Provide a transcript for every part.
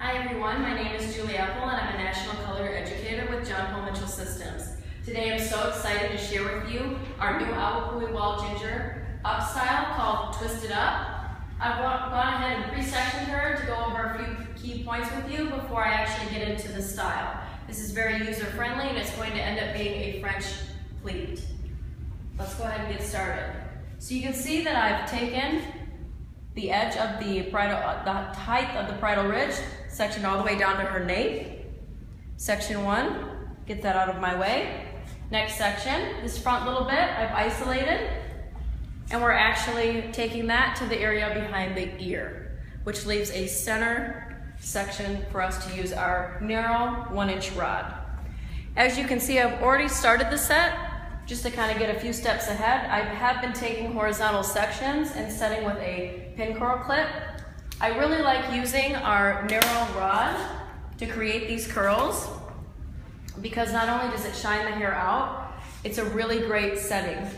Hi everyone, my name is Julie Apple and I'm a National Color Educator with John Paul Mitchell Systems. Today I'm so excited to share with you our new Awapui Wall Ginger up style called Twisted Up. I've gone ahead and pre-sectioned her to go over a few key points with you before I actually get into the style. This is very user-friendly and it's going to end up being a French pleat. Let's go ahead and get started. So you can see that I've taken the edge of the height of the parietal ridge, sectioned all the way down to her nape. Section 1, get that out of my way. Next section, this front little bit I've isolated, and we're actually taking that to the area behind the ear, which leaves a center section for us to use our narrow 1-inch rod. As you can see, I've already started the set. Just to kind of get a few steps ahead, I have been taking horizontal sections and setting with a pin coral clip. I really like using our narrow rod to create these curls because not only does it shine the hair out, it's a really great setting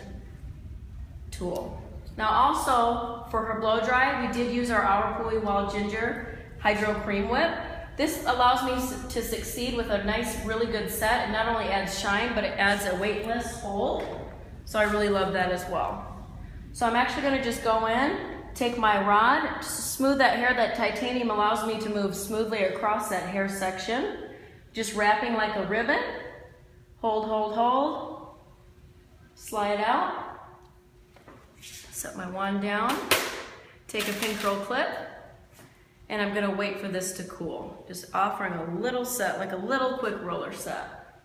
tool. Now also, for her blow dry, we did use our Awapui Wall Ginger Hydro Cream Whip. This allows me to succeed with a nice, really good set. It not only adds shine, but it adds a weightless hold. So I really love that as well. So I'm actually gonna just go in, take my rod, just to smooth that hair. That titanium allows me to move smoothly across that hair section. Just wrapping like a ribbon. Hold, hold, hold. Slide out. Set my wand down. Take a pin curl clip. And I'm gonna wait for this to cool. Just offering a little set, like a little quick roller set.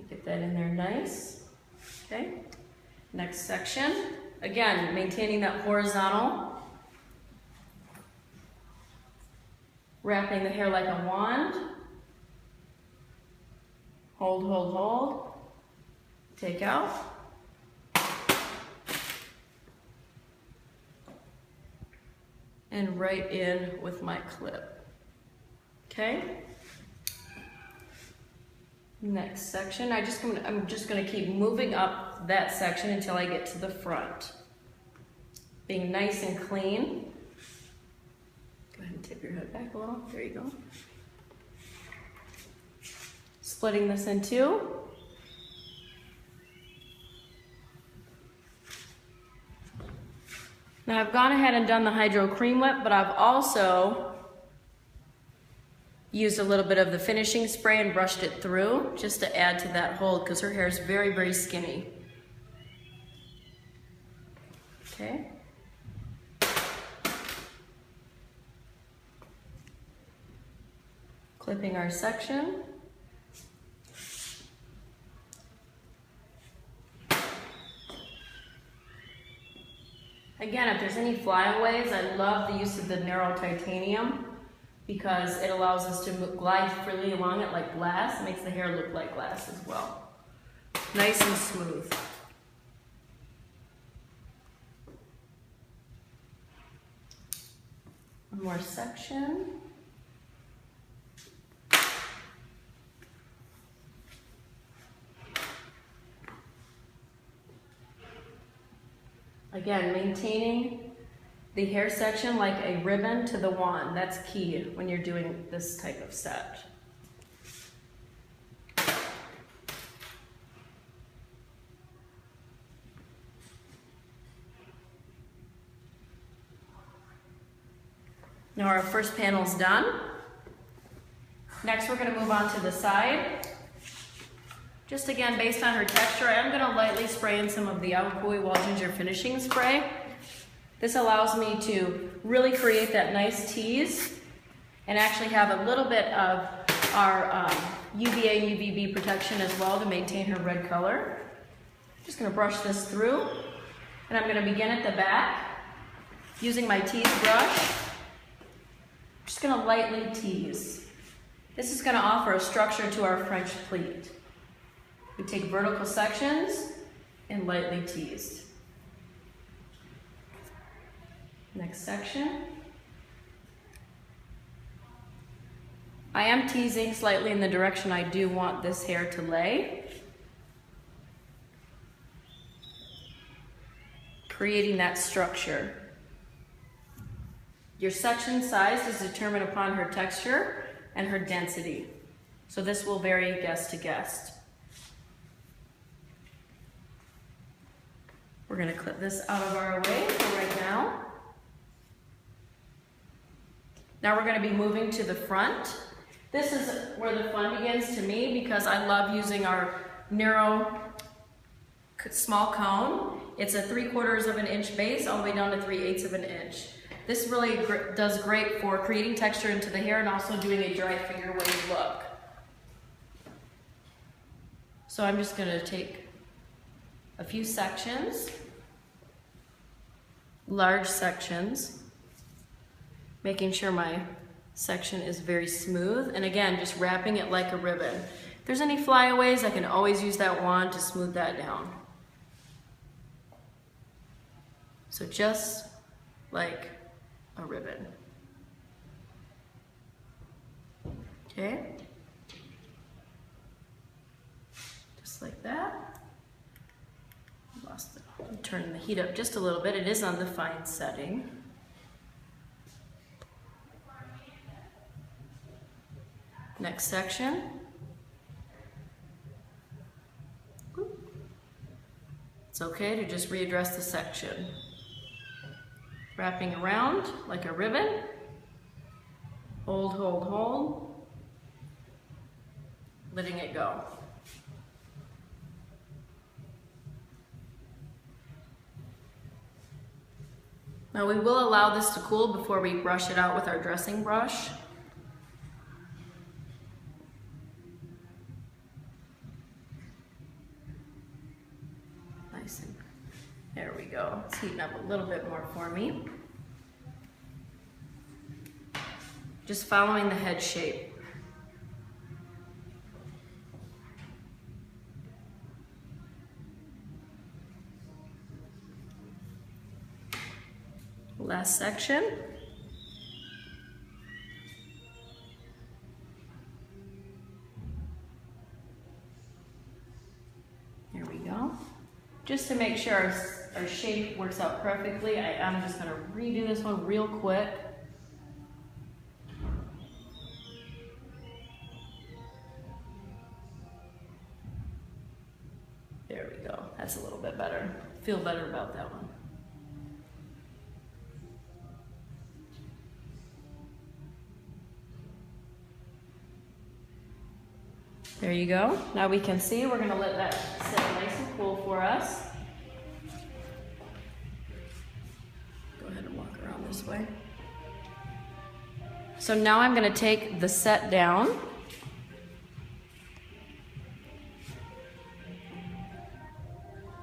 Get that in there nice. Okay. Next section. Again, maintaining that horizontal. Wrapping the hair like a wand. Hold, hold, hold. Take out. And right in with my clip. Okay? Next section, I'm just gonna keep moving up that section until I get to the front. Being nice and clean. Go ahead and tip your head back a little. There you go. Splitting this in two. Now I've gone ahead and done the Hydro Cream Whip, but I've also used a little bit of the finishing spray and brushed it through just to add to that hold because her hair is very, very skinny. Okay. Clipping our section. Again, if there's any flyaways, I love the use of the narrow titanium because it allows us to glide freely along it like glass. It makes the hair look like glass as well. Nice and smooth. One more section. Again, maintaining the hair section like a ribbon to the wand. That's key when you're doing this type of set. Now our first panel's done. Next we're going to move on to the side. Just again, based on her texture, I'm going to lightly spray in some of the Awapui Wall Ginger finishing spray. This allows me to really create that nice tease and actually have a little bit of our UVA and UVB protection as well to maintain her red color. Just going to brush this through, and I'm going to begin at the back using my tease brush. Just going to lightly tease. This is going to offer a structure to our French pleat. We take vertical sections and lightly tease. Next section. I am teasing slightly in the direction I do want this hair to lay. Creating that structure. Your section size is determined upon her texture and her density. So this will vary guest to guest. We're going to clip this out of our way for right now. Now we're going to be moving to the front. This is where the fun begins to me because I love using our narrow small cone. It's a 3/4 of an inch base all the way down to 3/8 of an inch. This really does great for creating texture into the hair and also doing a dry finger wave look. So I'm just going to take a few sections, large sections, making sure my section is very smooth, and again, just wrapping it like a ribbon. If there's any flyaways, I can always use that wand to smooth that down. So just like a ribbon. Okay? Just like that. Lost it. I'm turning the heat up just a little bit. It is on the fine setting. Next section. It's okay to just readdress the section. Wrapping around like a ribbon. Hold, hold, hold. Letting it go. Now we will allow this to cool before we brush it out with our dressing brush. Nice and there we go. It's heating up a little bit more for me. Just following the head shape. Last section. There we go. Just to make sure our shape works out perfectly, I'm just going to redo this one real quick. There we go. That's a little bit better. Feel better about that one. There you go. Now we can see, we're going to let that sit nice and cool for us. Go ahead and walk around this way. So now I'm going to take the set down.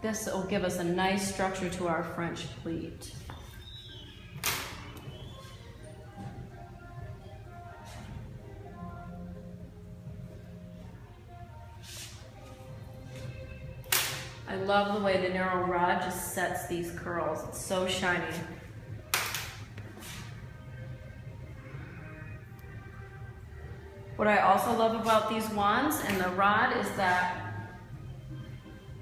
This will give us a nice structure to our French pleat. I love the way the narrow rod just sets these curls. It's so shiny. What I also love about these wands and the rod is that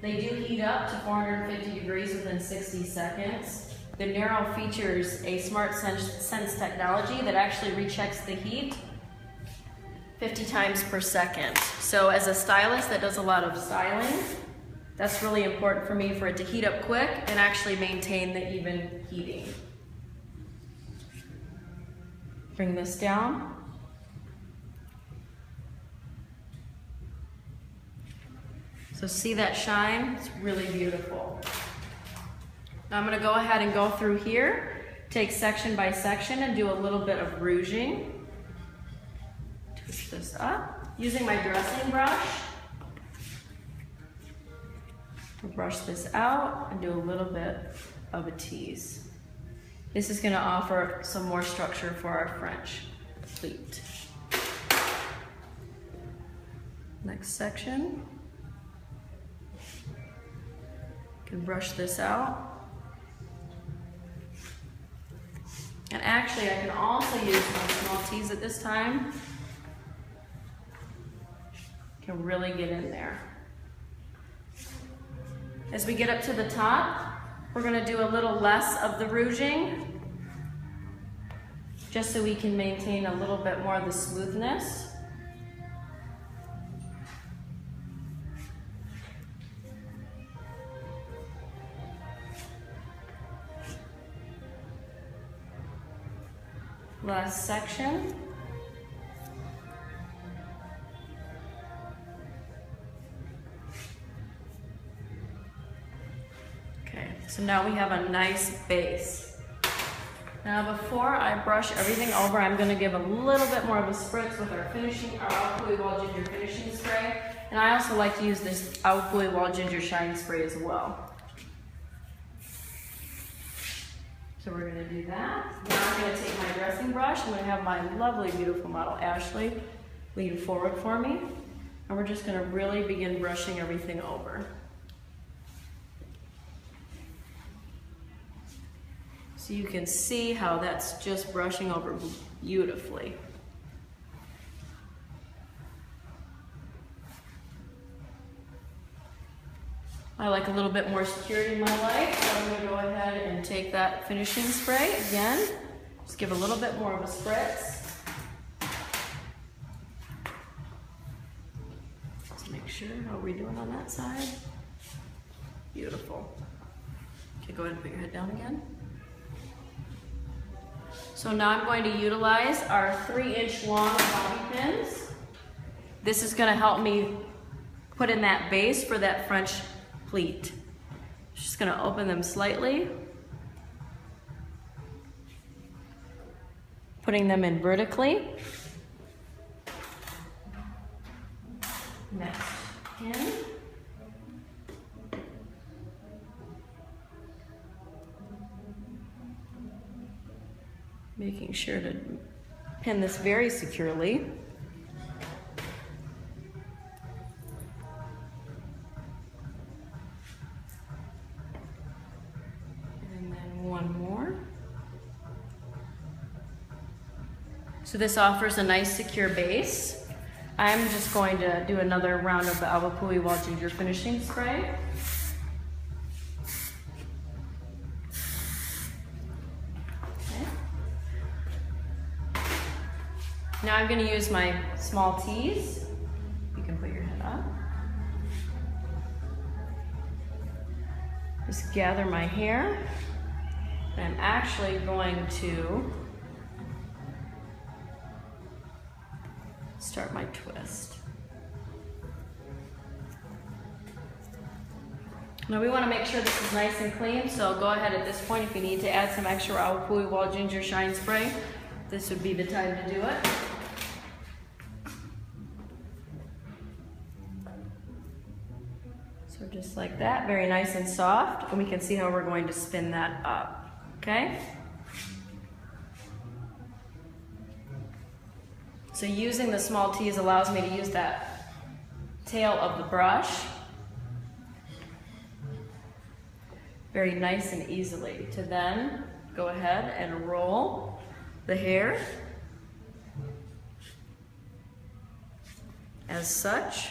they do heat up to 450 degrees within 60 seconds. The narrow features a Smart Sense technology that actually rechecks the heat 50 times per second. So as a stylist that does a lot of styling, that's really important for me for it to heat up quick and actually maintain the even heating. Bring this down. So see that shine? It's really beautiful. Now I'm going to go ahead and go through here, take section by section and do a little bit of rouging. Twist this up. Using my dressing brush, I'll brush this out and do a little bit of a tease. This is going to offer some more structure for our French pleat. Next section. Can brush this out. And actually I can also use my small tease at this time. Can really get in there. As we get up to the top, we're going to do a little less of the rouging just so we can maintain a little bit more of the smoothness. Last section. Okay, so now we have a nice base. Now before I brush everything over, I'm going to give a little bit more of a spritz with our Awapui Wild Ginger finishing spray. And I also like to use this Awapui Wild Ginger Shine Spray as well. So we're going to do that. Now I'm going to take my dressing brush. I'm going to have my lovely, beautiful model, Ashley, lean forward for me. And we're just going to really begin brushing everything over. So you can see how that's just brushing over beautifully. I like a little bit more security in my life, so I'm going to go ahead and take that finishing spray again. Just give a little bit more of a spritz. Let's make sure, how are we doing on that side? Beautiful. Okay, go ahead and put your head down again. So now I'm going to utilize our 3-inch long bobby pins. This is going to help me put in that base for that French pleat. Just going to open them slightly, putting them in vertically. Next pin. Making sure to pin this very securely. So this offers a nice secure base. I'm just going to do another round of the Awapui Wild Ginger finishing spray. Okay. Now I'm going to use my small teas. You can put your head up. Just gather my hair. And I'm actually going to start my twist. Now we want to make sure this is nice and clean, so go ahead at this point if you need to add some extra Awapui Wild Ginger Shine Spray. This would be the time to do it. So just like that, very nice and soft, and we can see how we're going to spin that up, okay? So using the small teas allows me to use that tail of the brush very nice and easily to then go ahead and roll the hair as such.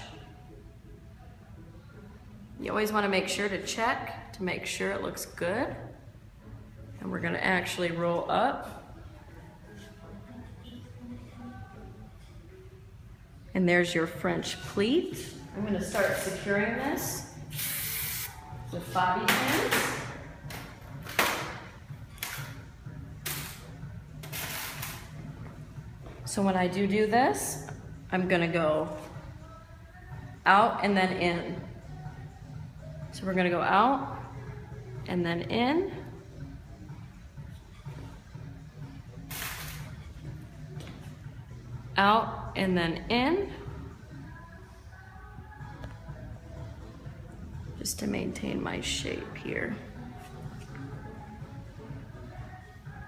You always want to make sure to check to make sure it looks good. And we're going to actually roll up. And there's your French pleat. I'm going to start securing this with bobby pins. So when I do this, I'm going to go out and then in. So we're going to go out and then in. Out and then in, just to maintain my shape here.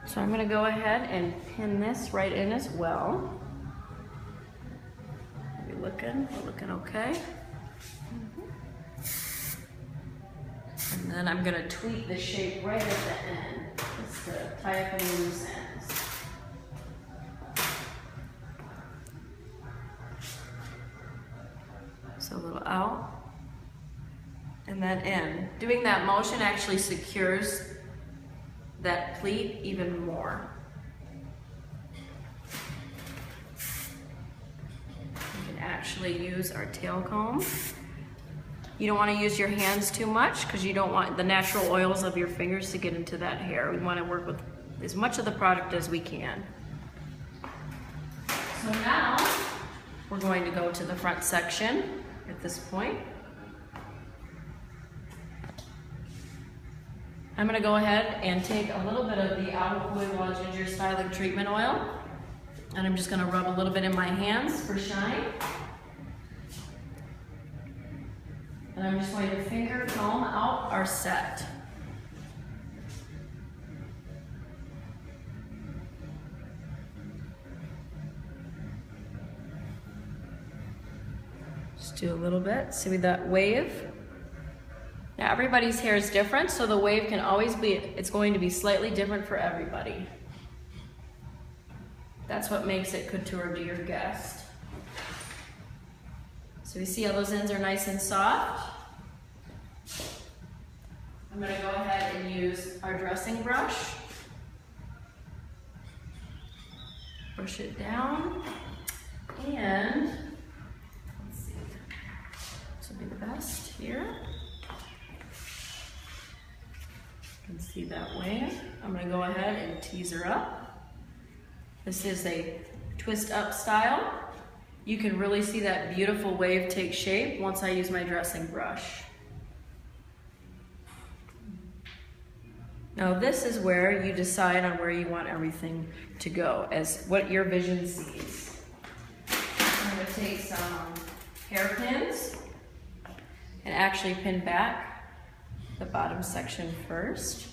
So I'm going to go ahead and pin this right in as well. We're looking okay. And then I'm going to tweak the shape right at the end, just to tie up any loose ends. So a little out and then in. Doing that motion actually secures that pleat even more. actually use our tail comb. You don't want to use your hands too much because you don't want the natural oils of your fingers to get into that hair. We want to work with as much of the product as we can. So now we're going to go to the front section at this point. I'm going to go ahead and take a little bit of the Agua Pui Wild Ginger Styling Treatment Oil, and I'm just going to rub a little bit in my hands for shine. And I'm just going to finger comb out our set. Just do a little bit. See that wave? Now everybody's hair is different, so the wave can always be, it's going to be slightly different for everybody. That's what makes it couture to your guest. So you see how those ends are nice and soft? I'm going to go ahead and use our dressing brush. Brush it down. And let's see, this will be the best here. You can see that wave. I'm going to go ahead and tease her up. This is a twist up style. You can really see that beautiful wave take shape once I use my dressing brush. Now this is where you decide on where you want everything to go, as what your vision sees. I'm going to take some hairpins and actually pin back the bottom section first.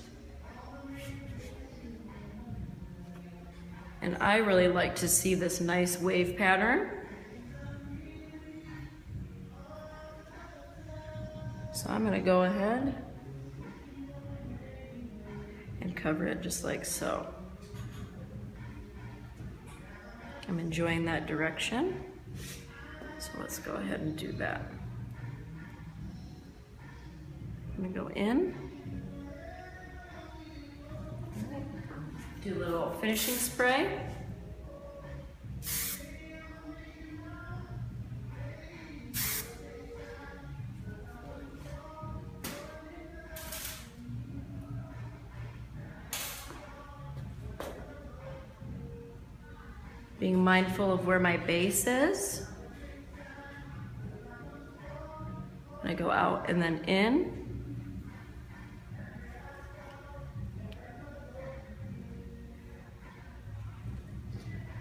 And I really like to see this nice wave pattern. So I'm going to go ahead and cover it just like so. I'm enjoying that direction. So let's go ahead and do that. I'm going to go in. Do a little finishing spray. Being mindful of where my base is. And I go out and then in.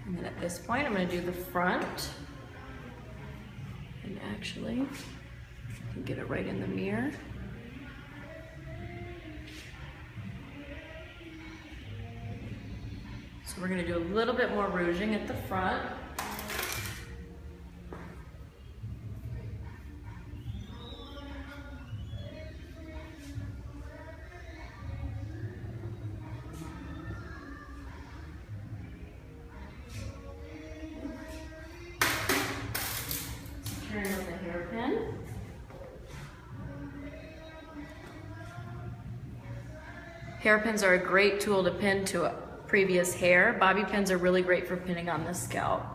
And then at this point, I'm going to do the front. And actually, I can get it right in the mirror. So we're going to do a little bit more rouging at the front. Securing with a hairpin. Hairpins are a great tool to pin to a previous hair. Bobby pins are really great for pinning on the scalp.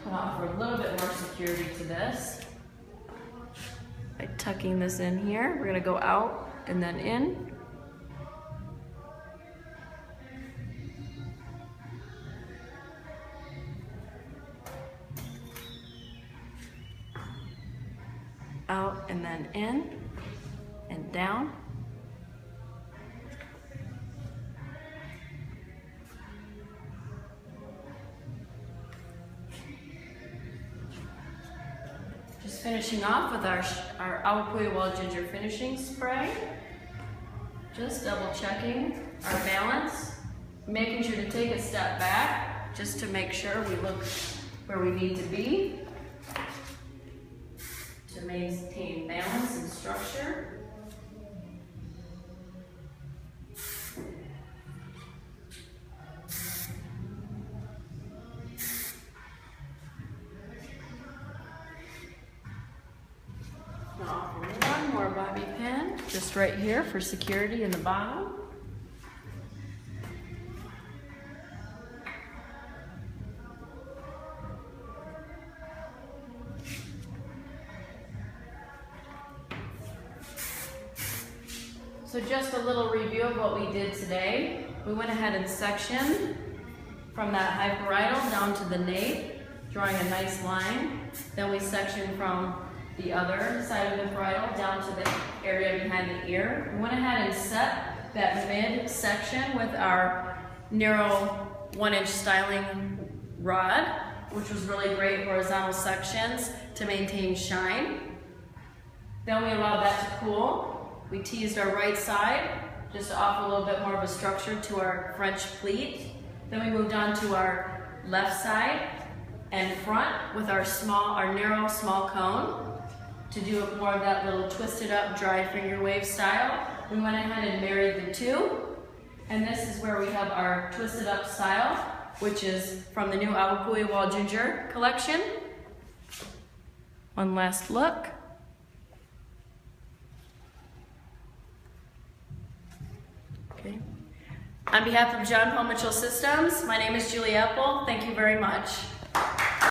I'll offer a little bit more security to this by tucking this in here. We're going to go out and then in. Out and then in and down. Just finishing off with our Agua Pui Wild Ginger finishing spray. Just double checking our balance, making sure to take a step back just to make sure we look where we need to be to maintain balance and structure. One more bobby pin, just right here for security in the bottom. So just a little review of what we did today. We went ahead and sectioned from that hyparietal down to the nape, drawing a nice line. Then we sectioned from the other side of the parietal down to the area behind the ear. We went ahead and set that mid section with our narrow 1-inch styling rod, which was really great horizontal sections to maintain shine. Then we allowed that to cool. We teased our right side just to offer a little bit more of a structure to our French pleat. Then we moved on to our left side and front with our narrow small cone to do more of that little twisted up dry finger wave style. We went ahead and married the two. And this is where we have our twisted up style, which is from the new Awapui Wall Ginger collection. One last look. Okay. On behalf of John Paul Mitchell Systems, my name is Julie Apple. Thank you very much.